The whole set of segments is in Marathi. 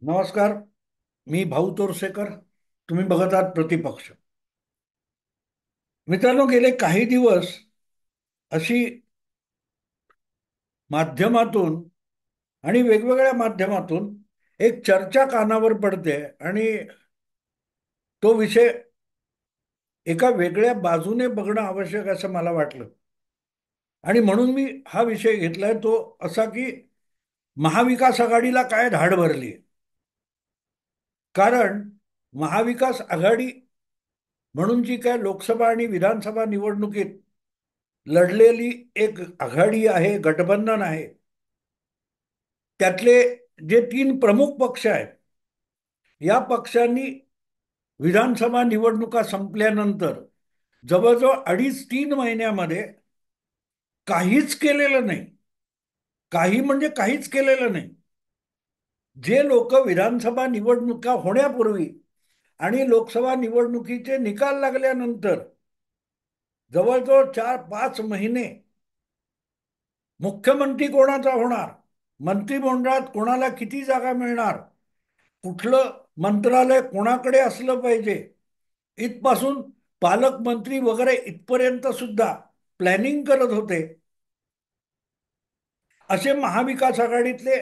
नमस्कार. मी भाऊ तोरसेकर. तुम्ही बघत आहात प्रतिपक्ष. मित्रांनो, गेले काही दिवस अशी माध्यमातून आणि वेगवेगळ्या माध्यमातून एक चर्चा कानावर पडते आणि तो विषय एका वेगळ्या बाजूने बघणं आवश्यक असं मला वाटलं. आणि म्हणून मी हा विषय घेतलाय, तो असा की महाविकास आघाडीला काय धाड भरली. कारण महाविकास आघाडी म्हणून जी काय लोकसभा आणि विधानसभा निवडणुकीत लढलेली एक आघाडी आहे, गठबंधन आहे, त्यातले जे तीन प्रमुख पक्ष आहेत, या पक्षांनी विधानसभा निवडणुका संपल्यानंतर जवळजवळ 2.5-3 महिन्यामध्ये काहीच केलेलं नाही. काही म्हणजे काहीच केलेलं नाही. जे लोक विधानसभा निवडणुका होण्यापूर्वी आणि लोकसभा निवडणुकीचे निकाल लागल्यानंतर जवळजवळ 4-5 महिने मुख्यमंत्री कोणाचा होणार, मंत्रिमंडळात कोणाला किती जागा मिळणार, कुठलं मंत्रालय कोणाकडे असलं पाहिजे, इथपासून पालकमंत्री वगैरे इथपर्यंत सुद्धा प्लॅनिंग करत होते. असे महाविकास आघाडीतले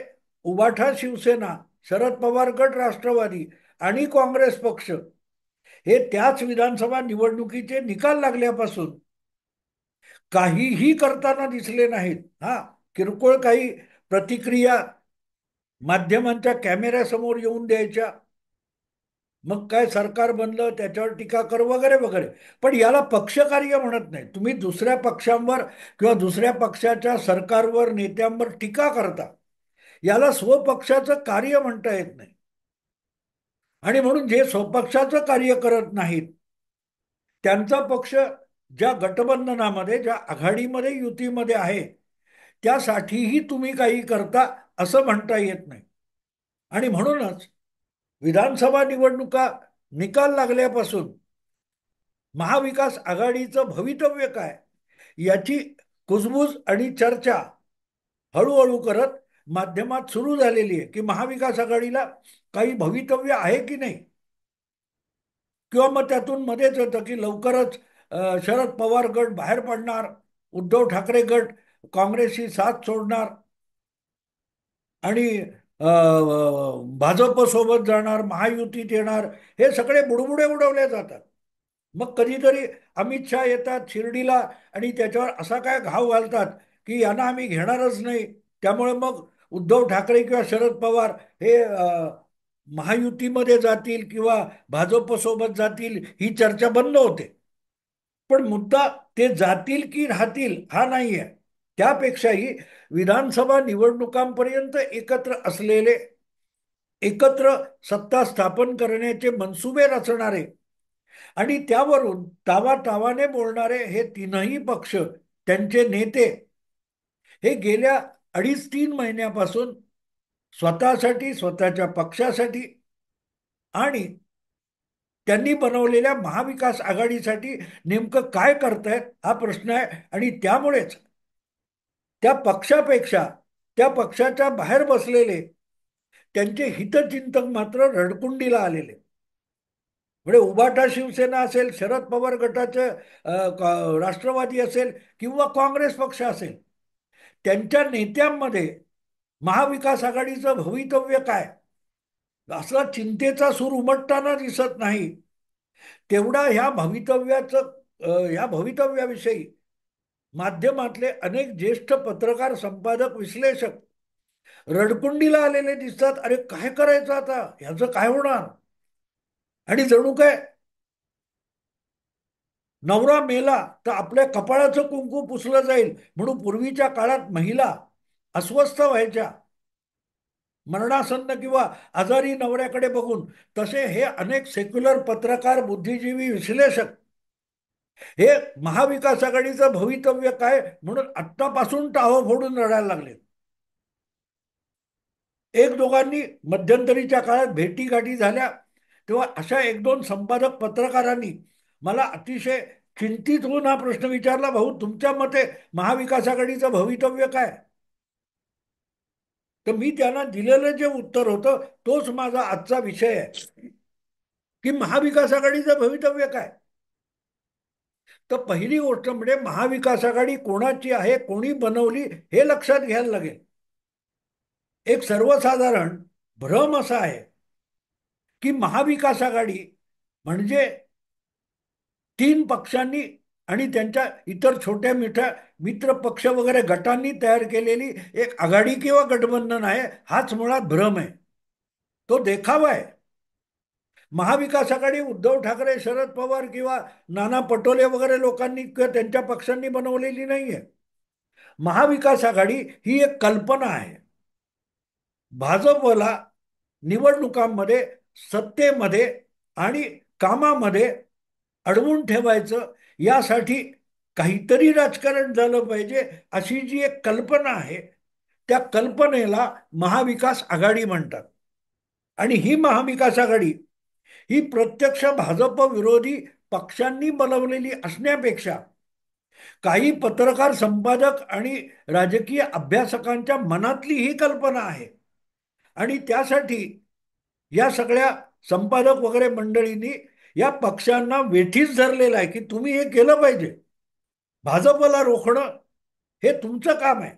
उबाठा शिवसेना, शरद पवार गट राष्ट्रवादी आणि काँग्रेस पक्ष हे त्याच विधानसभा निवडणुकीचे निकाल लागल्यापासून काहीही करताना दिसले नाहीत. हा, किरकोळ काही प्रतिक्रिया माध्यमांच्या कॅमेऱ्यासमोर येऊन द्यायच्या, मग काय सरकार बनलं त्याच्यावर टीका कर वगैरे वगैरे. पण याला पक्षकार्य म्हणत नाही. तुम्ही दुसऱ्या पक्षांवर किंवा दुसऱ्या पक्षाच्या सरकारवर, नेत्यांवर टीका करता, याला स्वपक्षाचं कार्य म्हणता येत नाही. आणि म्हणून जे स्वपक्षाचं कार्य करत नाहीत, त्यांचा पक्ष ज्या गठबंधनामध्ये, ज्या आघाडीमध्ये, युतीमध्ये आहे, त्यासाठीही तुम्ही काही करता असं म्हणता येत नाही. आणि म्हणूनच विधानसभा निवडणुका निकाल लागल्यापासून महाविकास आघाडीचं भवितव्य काय याची कुजबूज आणि चर्चा हळूहळू करत माध्यमात सुरू झालेली आहे. की महाविकास आघाडीला काही भवितव्य आहे की नाही. किंवा मग त्यातून मध्येच येतं की लवकरच शरद पवार गट बाहेर पडणार, उद्धव ठाकरे गट काँग्रेसची साथ सोडणार आणि भाजप सोबत जाणार, महायुतीत येणार. हे सगळे बुडबुडे उडवले जातात. मग कधीतरी अमित शहा येतात शिर्डीला आणि त्याच्यावर असा काय घाव घालतात की यांना आम्ही घेणारच नाही, त्यामुळे मग उद्धव ठाकरे किंवा शरद पवार हे महायुतीमध्ये जातील किंवा भाजप सोबत जातील, ही चर्चा बंद होते. पण मुद्दा ते जातील की राहतील हा नाही आहे. त्यापेक्षाही विधानसभा निवडणुकांपर्यंत एकत्र असलेले, एकत्र सत्ता स्थापन करण्याचे मनसुबे रचणारे आणि त्यावरून तावातावाने बोलणारे हे तीनही पक्ष, त्यांचे नेते हे गेल्या 2.5-3 महिन्यापासून स्वतःसाठी, स्वतःच्या पक्षासाठी आणि त्यांनी बनवलेल्या महाविकास आघाडीसाठी नेमकं काय करतायत हा प्रश्न आहे. आणि त्यामुळेच त्या पक्षापेक्षा त्या पक्षाच्या बाहेर बसलेले त्यांचे हितचिंतक मात्र रडकुंडीला आलेले. म्हणजे उबाटा शिवसेना असेल, शरद पवार गटाचे राष्ट्रवादी असेल किंवा काँग्रेस पक्ष असेल, त्यांच्या नेत्यांमध्ये महाविकास आघाडीचं भवितव्य काय असा चिंतेचा सूर उमटताना दिसत नाही. तेवढा ह्या भवितव्याविषयी माध्यमातले अनेक ज्येष्ठ पत्रकार, संपादक, विश्लेषक रडकुंडीला आलेले दिसतात. अरे काय करायचं आता, ह्याचं काय होणार. आणि जणू काय नवरा मेला तर आपल्या कपाळाचं कुंकू पुसलं जाईल म्हणून पूर्वीच्या काळात महिला अस्वस्थ व्हायच्या मरणासन्न किंवा आजारी नवऱ्याकडे बघून, तसे हे अनेक सेक्युलर पत्रकार, बुद्धिजीवी, विश्लेषक हे महाविकास आघाडीचं भवितव्य काय म्हणून आत्तापासून टाहो फोडून रडायला लागले. एक दोघांनी मध्यंतरीच्या काळात भेटीगाठी झाल्या तेव्हा अशा एक दोन संपादक पत्रकारांनी मला अतिशय चिंतित होऊन हा प्रश्न विचारला, भाऊ तुमच्या मते महाविकास आघाडीचं भवितव्य काय. तर मी त्यांना दिलेलं जे उत्तर होतं तोच माझा आजचा विषय आहे, की महाविकास आघाडीचं भवितव्य काय. तर पहिली गोष्ट म्हणजे महाविकास आघाडी कोणाची आहे, कोणी बनवली, हे लक्षात घ्यायला लागेल. एक सर्वसाधारण भ्रम असा आहे की महाविकास आघाडी म्हणजे तीन पक्षांनी आणि त्यांच्या इतर छोट्या मिठ्या मित्र पक्ष वगैरे गटांनी तयार केलेली एक आघाडी किंवा गठबंधन आहे, हाच मुळात भ्रम आहे. तो देखावा आहे. महाविकास आघाडी उद्धव ठाकरे, शरद पवार किंवा नाना पटोले वगैरे लोकांनी किंवा त्यांच्या पक्षांनी बनवलेली नाहीये. महाविकास आघाडी ही एक कल्पना आहे. भाजपला निवडणुकांमध्ये, सत्तेमध्ये आणि कामामध्ये अडवून ठेवायचं, यासाठी काहीतरी राजकारण झालं पाहिजे, अशी जी एक कल्पना आहे, त्या कल्पनेला महाविकास आघाडी म्हणतात. आणि ही महाविकास आघाडी ही प्रत्यक्ष भाजप विरोधी पक्षांनी बनवलेली असण्यापेक्षा काही पत्रकार, संपादक आणि राजकीय अभ्यासकांच्या मनातली ही कल्पना आहे. आणि त्यासाठी या सगळ्या संपादक वगैरे मंडळींनी या पक्षांना वेठीस धरलेलं आहे की तुम्ही हे केलं पाहिजे. भाजपला रोखणं हे तुमचं काम आहे.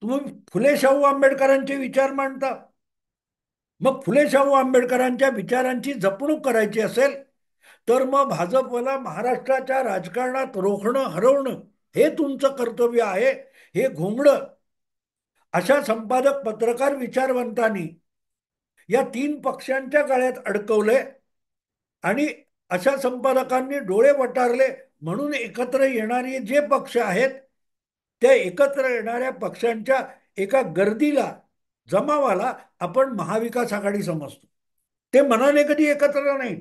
तुम्ही फुले शाहू आंबेडकरांचे विचार मांडता, मग फुले शाहू आंबेडकरांच्या विचारांची जपणूक करायची असेल तर मग भाजपला महाराष्ट्राच्या राजकारणात रोखणं, हरवणं हे तुमचं कर्तव्य आहे. हे घोंगडं अशा संपादक, पत्रकार, विचारवंतांनी या तीन पक्षांच्या गळ्यात अडकवले आणि अशा संपादकांनी डोळे वटारले. म्हणून एकत्र येणारे जे पक्ष आहेत त्या एकत्र येणाऱ्या पक्षांच्या एका गर्दीला, जमावाला आपण महाविकास आघाडी समजतो. ते मनाने कधी एकत्र नाही.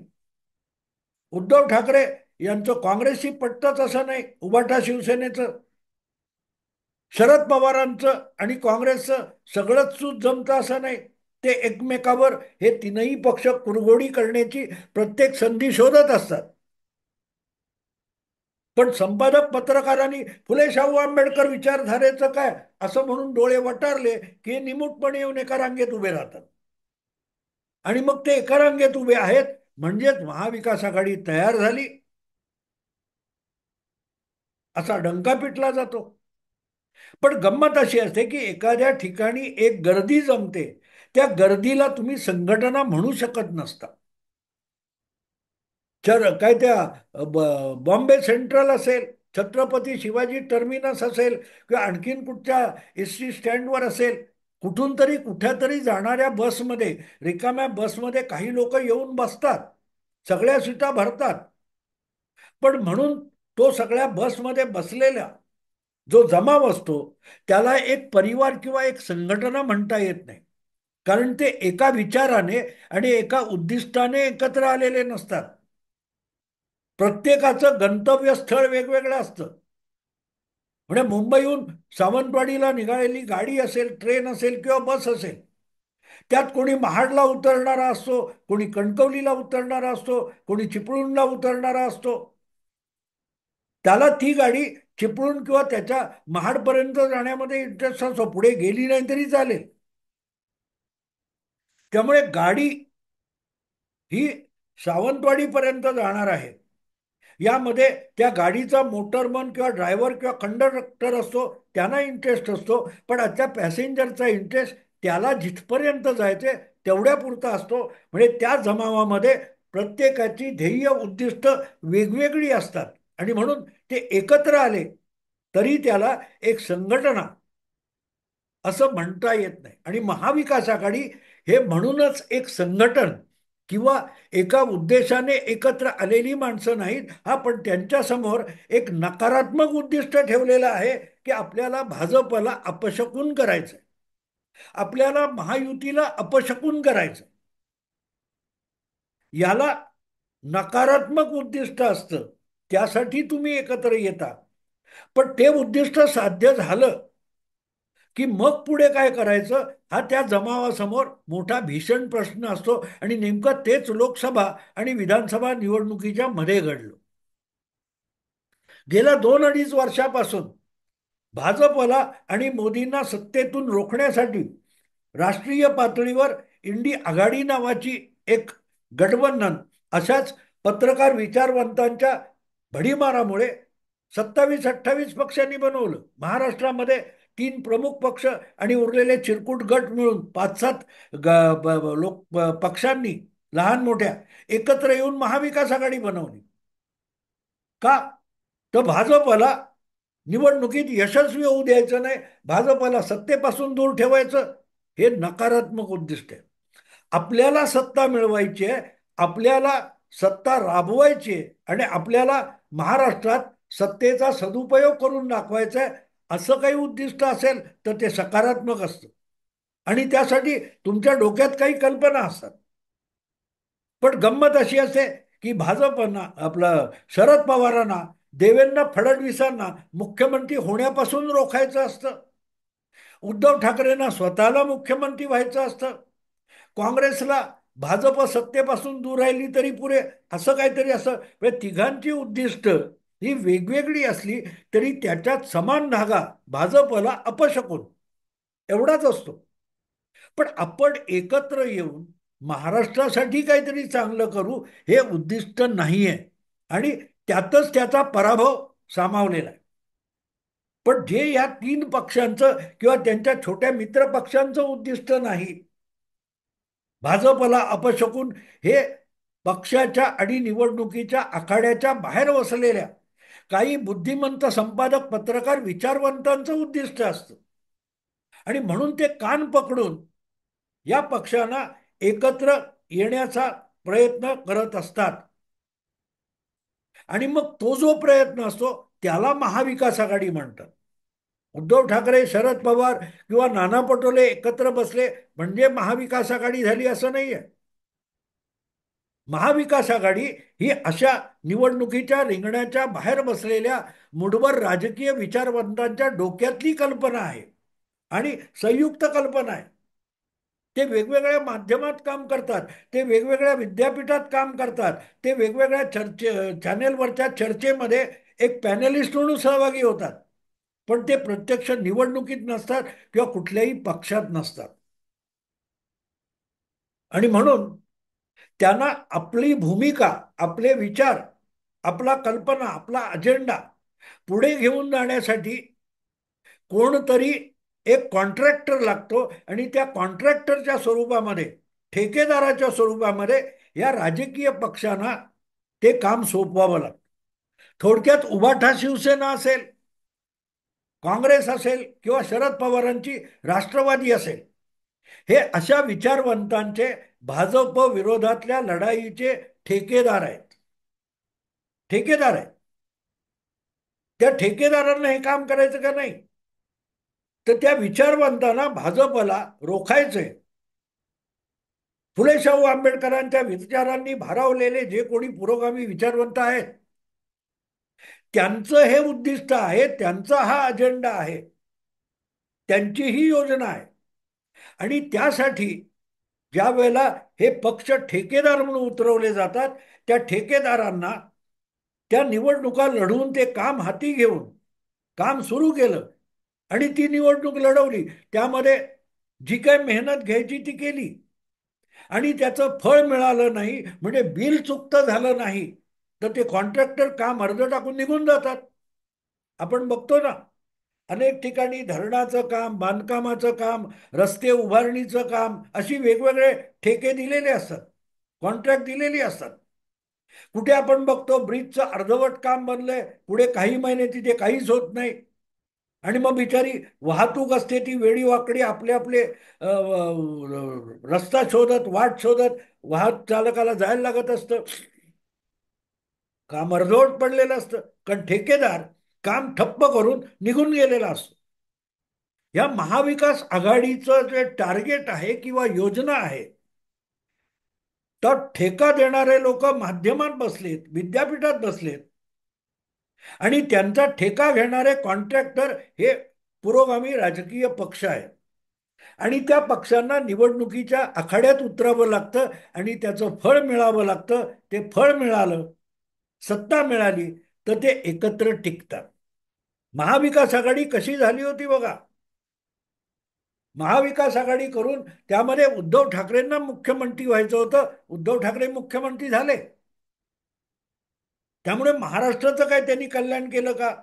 उद्धव ठाकरे यांचं काँग्रेसशी पटतच असं नाही, उभाटा शिवसेनेचं. शरद पवारांचं आणि काँग्रेसचं सगळंच सूत जमतं असं नाही. ते एकमेकावर हे तीनही पक्ष कुरघोडी करण्याची प्रत्येक संधी शोधत असतात. पण संपादक, पत्रकारांनी फुले शाहू आंबेडकर विचारधारेचं काय असं म्हणून डोळे वटारले की निमूटपणे येऊन एका रांगेत उभे राहतात. आणि मग ते एका रांगेत उभे आहेत म्हणजेच महाविकास आघाडी तयार झाली असा डंका पिटला जातो. पण गंमत अशी असते की एखाद्या ठिकाणी एक गर्दी जमते, त्या गर्दीला तुम्ही संघटना म्हणू शकत नसता. काय त्या बॉम्बे सेंट्रल असेल, छत्रपती शिवाजी टर्मिनस असेल किंवा आणखीन कुठच्या एसटी स्टँडवर असेल, कुठून तरी कुठ्यातरी जाणाऱ्या बसमध्ये, रिकाम्या बसमध्ये काही लोक येऊन बसतात, सगळ्या सीटा भरतात. पण म्हणून तो सगळ्या बसमध्ये बसलेला जो जमाव असतो त्याला एक परिवार किंवा एक संघटना म्हणता येत नाही. कारण ते एका विचाराने आणि एका उद्दिष्टाने एकत्र आलेले नसतात. प्रत्येकाचं गंतव्यस्थळ वेगवेगळं असतं. म्हणजे मुंबईहून सावंतवाडीला निघालेली गाडी असेल, ट्रेन असेल किंवा बस असेल, त्यात कोणी महाडला उतरणारा असतो, कोणी कणकवलीला उतरणारा असतो, कोणी चिपळूणला उतरणारा असतो. त्याला ती गाडी चिपळूण किंवा त्याच्या महाडपर्यंत जाण्यामध्ये इंटरेस्ट असतो, पुढे गेली नाही तरी चालेल. त्यामुळे गाडी ही सावंतवाडीपर्यंत जाणार आहे. यामध्ये त्या गाडीचा मोटरमन किंवा ड्रायव्हर किंवा कंडक्टर असतो, त्यांना इंटरेस्ट असतो. पण त्या पॅसेंजरचा इंटरेस्ट त्याला जिथपर्यंत जायचे तेवढ्यापुरता असतो. म्हणजे त्या जमावामध्ये प्रत्येकाची ध्येय, उद्दिष्ट वेगवेगळी असतात. आणि म्हणून ते एकत्र आले तरी त्याला एक संघटना असं म्हणता येत नाही. आणि महाविकास आघाडी हे म्हणूनच एक संघटन किंवा एका उद्देशाने एकत्र आलेली माणसं नाहीत. हा पण त्यांच्या समोर एक नकारात्मक उद्दिष्ट ठेवलेलं आहे की आपल्याला भाजपला अपशकुन करायचं, आपल्याला महायुतीला अपशकुन करायचं. याला नकारात्मक उद्दिष्ट असतं, त्यासाठी तुम्ही एकत्र येता. पण ते उद्दिष्ट साध्य झालं की मग पुढे काय करायचं हा त्या जमावासमोर मोठा भीषण प्रश्न असतो. आणि नेमकं तेच लोकसभा आणि विधानसभा निवडणुकीच्या मध्ये घडलं. गेल्या 2-2.5 वर्षापासून भाजपला आणि मोदींना सत्तेतून रोखण्यासाठी राष्ट्रीय पातळीवर इंडी आघाडी नावाची एक गठबंधन अशाच पत्रकार विचारवंतांच्या भडीमारामुळे 27-28 पक्षांनी बनवलं. महाराष्ट्रामध्ये 3 प्रमुख पक्ष आणि उरलेले चिरकुट गट मिळून 5-7 लोक पक्षांनी लहान मोठ्या एकत्र येऊन महाविकास आघाडी बनवली. का? तर भाजपला निवडणुकीत यशस्वी होऊ द्यायचं नाही, भाजपला सत्तेपासून दूर ठेवायचं, हे नकारात्मक उद्दिष्ट आहे. आपल्याला सत्ता मिळवायची आहे, आपल्याला सत्ता राबवायची आहे आणि आपल्याला महाराष्ट्रात सत्तेचा सदुपयोग करून दाखवायचा आहे, असं काही उद्दिष्ट असेल तर ते सकारात्मक असतं आणि त्यासाठी तुमच्या डोक्यात काही कल्पना असतात. पण गंमत अशी असते की भाजपना आपलं शरद पवारांना देवेंद्र फडणवीसांना मुख्यमंत्री होण्यापासून रोखायचं असतं. उद्धव ठाकरेंना स्वतःला मुख्यमंत्री व्हायचं असतं. काँग्रेसला भाजप सत्तेपासून दूर राहिली तरी पुरे, असं काहीतरी असं. म्हणजे तिघांची उद्दिष्ट ही वेगवेगळी असली तरी त्याच्यात समान धागा भाजपला अपशकून एवढाच असतो. पण आपण एकत्र येऊन महाराष्ट्रासाठी काहीतरी चांगलं करू हे उद्दिष्ट नाहीये आणि त्यातच त्याचा पराभव सामावलेला आहे. पण जे या 3 पक्षांचं किंवा त्यांच्या छोट्या मित्र पक्षांचं उद्दिष्ट नाही, भाजपला अपशकून हे पक्षाच्या आणि निवडणुकीच्या आखाड्याच्या बाहेर वसलेल्या काही बुद्धिमंत संपादक पत्रकार विचारवंतांचं उद्दिष्ट असतं आणि म्हणून ते कान पकडून या पक्षांना एकत्र येण्याचा प्रयत्न करत असतात. आणि मग तो जो प्रयत्न असतो त्याला महाविकास आघाडी म्हणतात. उद्धव ठाकरे, शरद पवार किंवा नाना पटोले एकत्र बसले म्हणजे महाविकास आघाडी झाली असं नाहीये. महाविकास आघाडी ही अशा निवडणुकीच्या रिंगणाच्या बाहेर बसलेल्या मुठभर राजकीय विचारवंतांच्या डोक्यातली कल्पना आहे आणि संयुक्त कल्पना आहे. ते वेगवेगळ्या माध्यमात काम करतात, ते वेगवेगळ्या विद्यापीठात काम करतात, ते वेगवेगळ्या चॅनेलवरच्या चर्चेमध्ये एक पॅनलिस्ट म्हणून सहभागी होतात. पण ते प्रत्यक्ष निवडणुकीत नसतात किंवा कुठल्याही पक्षात नसतात. आणि म्हणून त्यांना आपली भूमिका, आपले विचार, आपला कल्पना, आपला अजेंडा पुढे घेऊन जाण्यासाठी कोणतरी एक कॉन्ट्रॅक्टर लागतो आणि त्या कॉन्ट्रॅक्टरच्या स्वरूपामध्ये, ठेकेदाराच्या स्वरूपामध्ये या राजकीय पक्षांना ते काम सोपवावं लागतं. थोडक्यात उभाठा शिवसेना असेल, काँग्रेस असेल किंवा शरद पवारांची राष्ट्रवादी असेल, हे अशा विचारवंतांचे भाजप विरोधातल्या लढाईचे ठेकेदार आहेत. ठेकेदार आहेत. त्या ठेकेदारांना हे काम करायचं का नाही? तर त्या विचारवंतांना भाजपला रोखायचंय. फुले शाहू आंबेडकरांच्या विचारांनी भारावलेले जे कोणी पुरोगामी विचारवंत आहेत त्यांचं हे उद्दिष्ट आहे, त्यांचा हा अजेंडा आहे, त्यांची ही योजना आहे. आणि त्यासाठी ज्या वेळेला हे पक्ष ठेकेदार म्हणून उतरवले जातात त्या ठेकेदारांना त्या निवडणुका लढवून ते काम हाती घेऊन काम सुरू केलं आणि ती निवडणूक लढवली. त्यामध्ये जी काही मेहनत घ्यायची ती केली आणि त्याचं फळ मिळालं नाही, म्हणजे बिल चुकतं झालं नाही, तर ते कॉन्ट्रॅक्टर काम अर्ध टाकून निघून जातात. आपण बघतो ना, अनेक ठिकाणी धरणाचं काम, बांधकामाचं काम, रस्ते उभारणीचं काम अशी वेगवेगळे ठेके दिलेले असतात, कॉन्ट्रॅक्ट दिलेली असतात. कुठे आपण बघतो ब्रिजचं अर्धवट काम बनलंय, पुढे काही महिने तिथे काहीच होत नाही आणि मग बिचारी वाहतूक असते ती वेळी वाकडी आपले आपले रस्ता शोधत, वाट शोधत वाहत चालकाला जायला लागत असतं. काम अर्धवट पडलेलं असतं कारण ठेकेदार काम ठप्प करून निघून गेलेला असतो. या महाविकास आघाडीचं जे टार्गेट आहे किंवा योजना आहे, तर ठेका देणारे लोक माध्यमात बसलेत, विद्यापीठात बसलेत आणि त्यांचा ठेका घेणारे कॉन्ट्रॅक्टर हे पुरोगामी राजकीय पक्ष आहेत आणि त्या पक्षांना निवडणुकीच्या आखाड्यात उतरावं लागतं आणि त्याचं फळ मिळावं लागतं. ते फळ मिळालं, सत्ता मिळाली तर ते एकत्र टिकतात. महाविकास आघाडी कशी झाली होती बघा. महाविकास आघाडी करून त्यामध्ये उद्धव ठाकरेंना मुख्यमंत्री व्हायचं होतं. उद्धव ठाकरे मुख्यमंत्री झाले. त्यामुळे महाराष्ट्राचं काय त्यांनी कल्याण केलं का?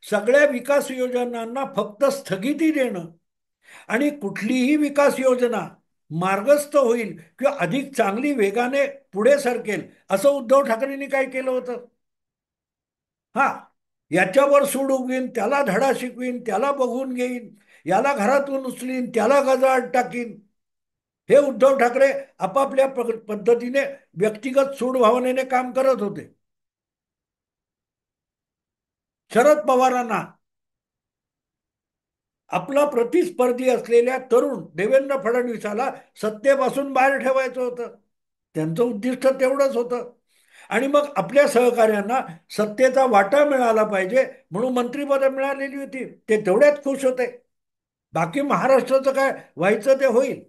सगळ्या विकास योजनांना फक्त स्थगिती देणं आणि कुठलीही विकास योजना मार्गस्थ होईल किंवा अधिक चांगली वेगाने पुढे सरकेल असं उद्धव ठाकरेंनी काय केलं होतं? हा, याच्यावर सूड उगवीन, त्याला धडा शिकवीन, त्याला बघून घेईन, याला घरातून उचलीन, त्याला गजाआड टाकीन. हे उद्धव ठाकरे आपापल्या पद्धतीने व्यक्तिगत सूड भावनेने काम करत होते. शरद पवारांना आपला प्रतिस्पर्धी असलेल्या तरुण देवेंद्र फडणवीसाला सत्तेपासून बाहेर ठेवायचं होतं. त्यांचं उद्दिष्ट तेवढंच होतं. आणि मग आपल्या सहकार्यांना सत्तेचा वाटा मिळाला पाहिजे म्हणून मंत्रिपदं मिळालेली होती. ते तेवढ्यात खुश होते. बाकी महाराष्ट्राचं काय व्हायचं ते होईल.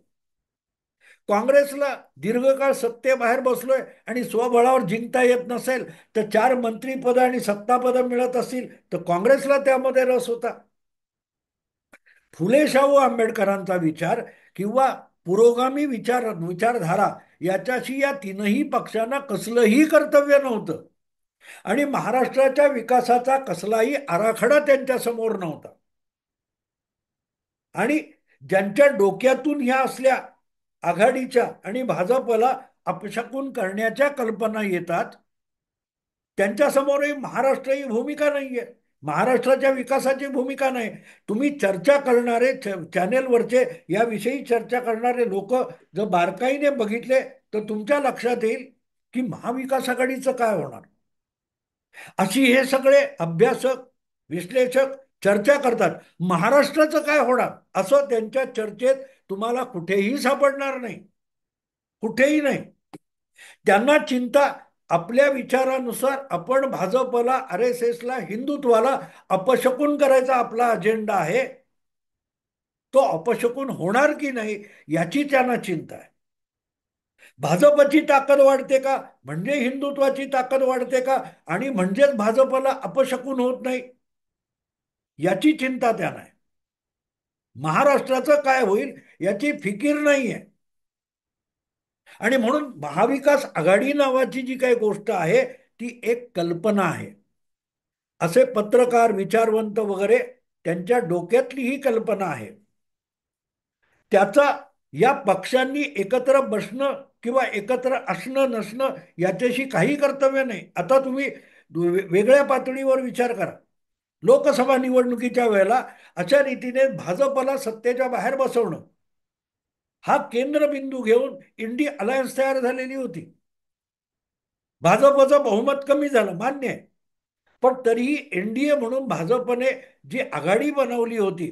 काँग्रेसला दीर्घकाळ सत्तेबाहेर बसलोय आणि स्वबळावर जिंकता येत नसेल तर 4 मंत्रिपदं आणि सत्तापदं मिळत असतील तर काँग्रेसला त्यामध्ये रस होता. फुले शाहू आंबेडकरांचा विचार किंवा पुरोगामी विचारधारा याच्याशी या तीनही पक्षांना कसलंही कर्तव्य नव्हतं. आणि महाराष्ट्राच्या विकासाचा कसलाही आराखडा त्यांच्या समोर नव्हता. आणि ज्यांच्या डोक्यातून ह्या असल्या आघाडीच्या आणि भाजपला अपशकुन करण्याच्या कल्पना येतात त्यांच्यासमोरही महाराष्ट्र ही भूमिका नाहीये. महाराष्ट्राच्या विकासाची भूमिका नाही. तुम्ही चर्चा करणारे चॅनेलवरचे याविषयी चर्चा करणारे लोक जर बारकाईने बघितले तर तुमच्या लक्षात येईल की महाविकास आघाडीचं काय होणार. अशी हे सगळे अभ्यासक विश्लेषक चर्चा करतात. महाराष्ट्राचं काय होणार असं त्यांच्या चर्चेत तुम्हाला कुठेही सापडणार नाही. कुठेही नाही. त्यांना चिंता आपल्या विचारानुसार आपण भाजपला आर एस एसला हिंदुत्वाला अपशकुन करायचा आपला अजेंडा आहे. तो अपशकुन होणार की नाही याची त्यांना चिंता आहे. भाजपची ताकद वाढते का म्हणजे हिंदुत्वाची ताकद वाढते का आणि म्हणजेच भाजपला अपशकुन होत नाही याची चिंता त्यांना आहे. महाराष्ट्राचं काय होईल याची फिकीर नाहीये. आणि म्हणून महाविकास आघाडी नावाची जी काही गोष्ट आहे ती एक कल्पना आहे. असे पत्रकार विचारवंत वगैरे त्यांच्या डोक्यातली ही कल्पना आहे. त्याचा या पक्षांनी एकत्र बसणं किंवा एकत्र असणं नसणं याच्याशी काही कर्तव्य नाही. आता तुम्ही वेगळ्या पातळीवर विचार करा. लोकसभा निवडणुकीच्या वेळेला अशा रीतीने भाजपला सत्तेच्या बाहेर बसवणं हा केंद्रबिंदू घेऊन इंडी अलायन्स तयार झालेली होती. भाजपचं बहुमत कमी झालं मान्य आहे. पण तरीही एनडीए म्हणून भाजपने जी आघाडी बनवली होती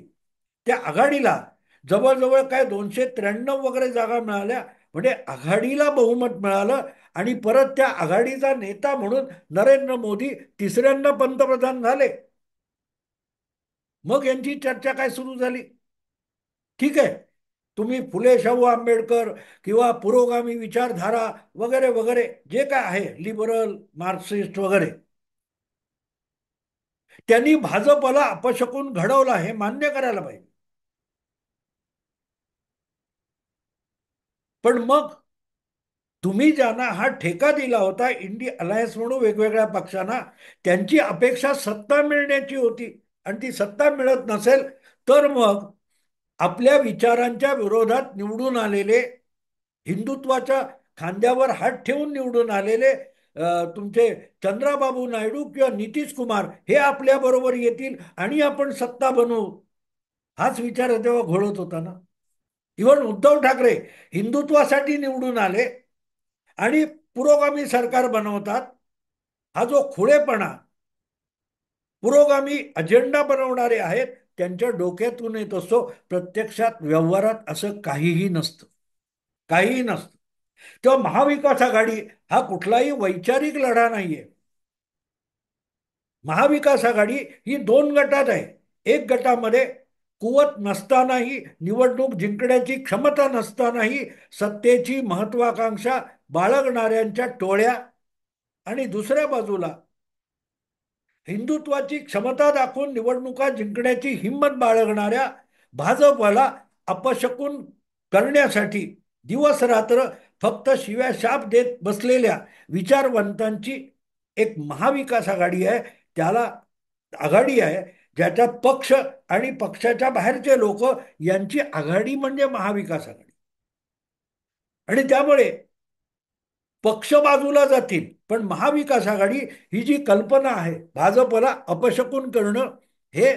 त्या आघाडीला जवळजवळ काय 293 वगैरे जागा मिळाल्या. म्हणजे आघाडीला बहुमत मिळालं आणि परत त्या आघाडीचा नेता म्हणून नरेंद्र मोदी तिसऱ्यांदा पंतप्रधान झाले. मग यांची चर्चा काय सुरू झाली. ठीक आहे, तुम्ही फुले शाहू आंबेडकर किंवा पुरोगामी विचारधारा वगैरे वगैरे जे काय आहे लिबरल मार्क्सिस्ट वगैरे त्यांनी भाजपला अपशकून घडवला हे मान्य करायला पाहिजे. पण मग तुम्ही ज्यांना हा ठेका दिला होता इंडी अलायन्स म्हणून वेगवेगळ्या पक्षांना त्यांची अपेक्षा सत्ता मिळण्याची होती. आणि ती सत्ता मिळत नसेल तर मग आपल्या विचारांच्या विरोधात निवडून आलेले हिंदुत्वाच्या खांद्यावर हात ठेवून निवडून आलेले तुमचे चंद्राबाबू नायडू किंवा नितीश कुमार हे आपल्या बरोबर येतील आणि आपण सत्ता बनवू हाच विचार तेव्हा घोळत होता ना. इव्हन उद्धव ठाकरे हिंदुत्वासाठी निवडून आले आणि पुरोगामी सरकार बनवतात. हा जो खुळेपणा पुरोगामी अजेंडा बनवणारे आहेत त्यांच्या डोक्यातून येत असतो. प्रत्यक्षात व्यवहारात असं काहीही नसतं. काहीही नसतं. तेव्हा महाविकास आघाडी हा कुठलाही वैचारिक लढा नाहीये. महाविकास आघाडी ही 2 गटात आहे. एक गटामध्ये कुवत नसतानाही निवडणूक जिंकण्याची क्षमता नसतानाही सत्तेची महत्वाकांक्षा बाळगणाऱ्यांच्या टोळ्या आणि दुसऱ्या बाजूला हिंदुत्वाची क्षमता दाखवून निवडणुका जिंकण्याची हिंमत बाळगणाऱ्या भाजपला अपशकुन करण्यासाठी दिवस रात्र फक्त शिव्या शाप देत बसलेल्या विचारवंतांची एक महाविकास आघाडी आहे. त्याला आघाडी आहे ज्याच्यात पक्ष आणि पक्षाच्या बाहेरचे लोक यांची आघाडी म्हणजे महाविकास आघाडी. आणि त्यामुळे पक्ष बाजूला जातील पण महाविकास आघाडी ही जी कल्पना आहे भाजपला अपशकुन करणं, हे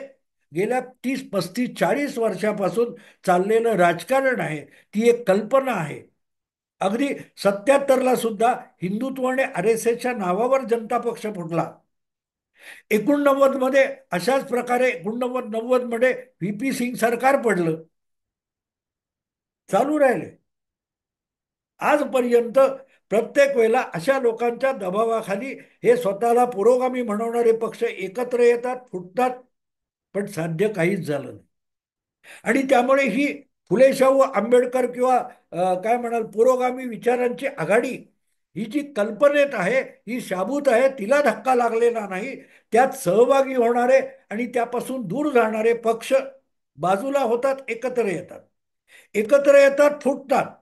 गेल्या 30, 35, 40 वर्षापासून चाललेलं राजकारण आहे. ती एक कल्पना आहे. अगदी 77ला सुद्धा हिंदुत्वाने आरएसएसच्या नावावर जनता पक्ष फुटला. 89 मध्ये अशाच प्रकारे 89-90 मध्ये व्ही पी सिंग सरकार पडलं. चालू राहिले आजपर्यंत. प्रत्येक वेळेला अशा लोकांच्या दबावाखाली हे स्वतःला पुरोगामी म्हणवणारे पक्ष एकत्र येतात, फुटतात, पण साध्य काहीच झालं नाही. आणि त्यामुळे ही फुले शाहू आंबेडकर किंवा काय म्हणाल पुरोगामी विचारांची आघाडी ही जी कल्पनेत आहे ही शाबूत आहे. तिला धक्का लागलेला नाही. त्यात सहभागी होणारे आणि त्यापासून दूर जाणारे पक्ष बाजूला होतात, एकत्र येतात. एकत्र येतात, फुटतात,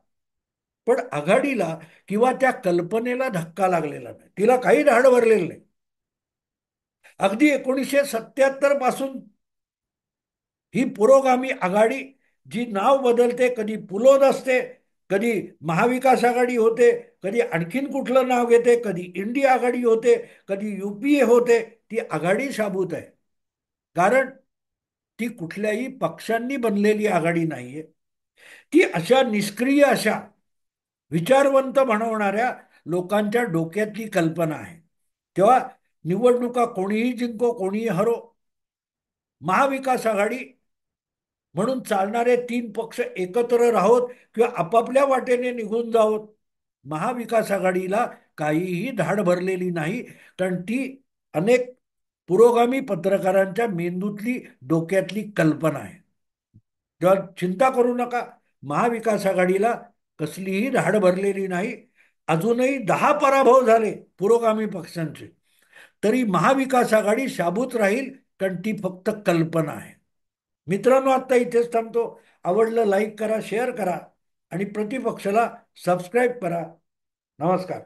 पण आघाडीला किंवा त्या कल्पनेला धक्का लागलेला नाही. तिला काही धाड भरलेलं नाही. अगदी 1977 पासून ही पुरोगामी आघाडी जी नाव बदलते, कधी पुलोद असते, कधी महाविकास आघाडी होते, कधी आणखीन कुठलं नाव घेते, कधी इंडिया आघाडी होते, कधी युपीए होते, ती आघाडी शाबूत आहे. कारण ती कुठल्याही पक्षांनी बनलेली आघाडी नाहीये. ती अशा निष्क्रिय अशा विचारवंत बनवणाऱ्या लोकांच्या डोक्यातली कल्पना आहे. तेव्हा निवडणुका कोणीही जिंको कोणीही हरो, महाविकास आघाडी म्हणून चालणारे 3 पक्ष एकत्र राहोत किंवा आपापल्या वाटेने निघून जावोत. महाविकास आघाडीला काहीही धाड भरलेली नाही, कारण ती अनेक पुरोगामी पत्रकारांच्या मेंदूतली डोक्यातली कल्पना आहे. तेव्हा चिंता करू नका, महाविकास आघाडीला कसलीही धाड भरलेली नाही. अजूनही 10 पराभव झाले पुरोगामी पक्षांचे तरी महाविकास आघाडी शाबूत राहील, कारण ती फक्त कल्पना आहे. मित्रांनो, आता इथेच थांबतो. आवडलं लाईक करा, शेअर करा आणि प्रतिपक्षाला सबस्क्राईब करा. नमस्कार.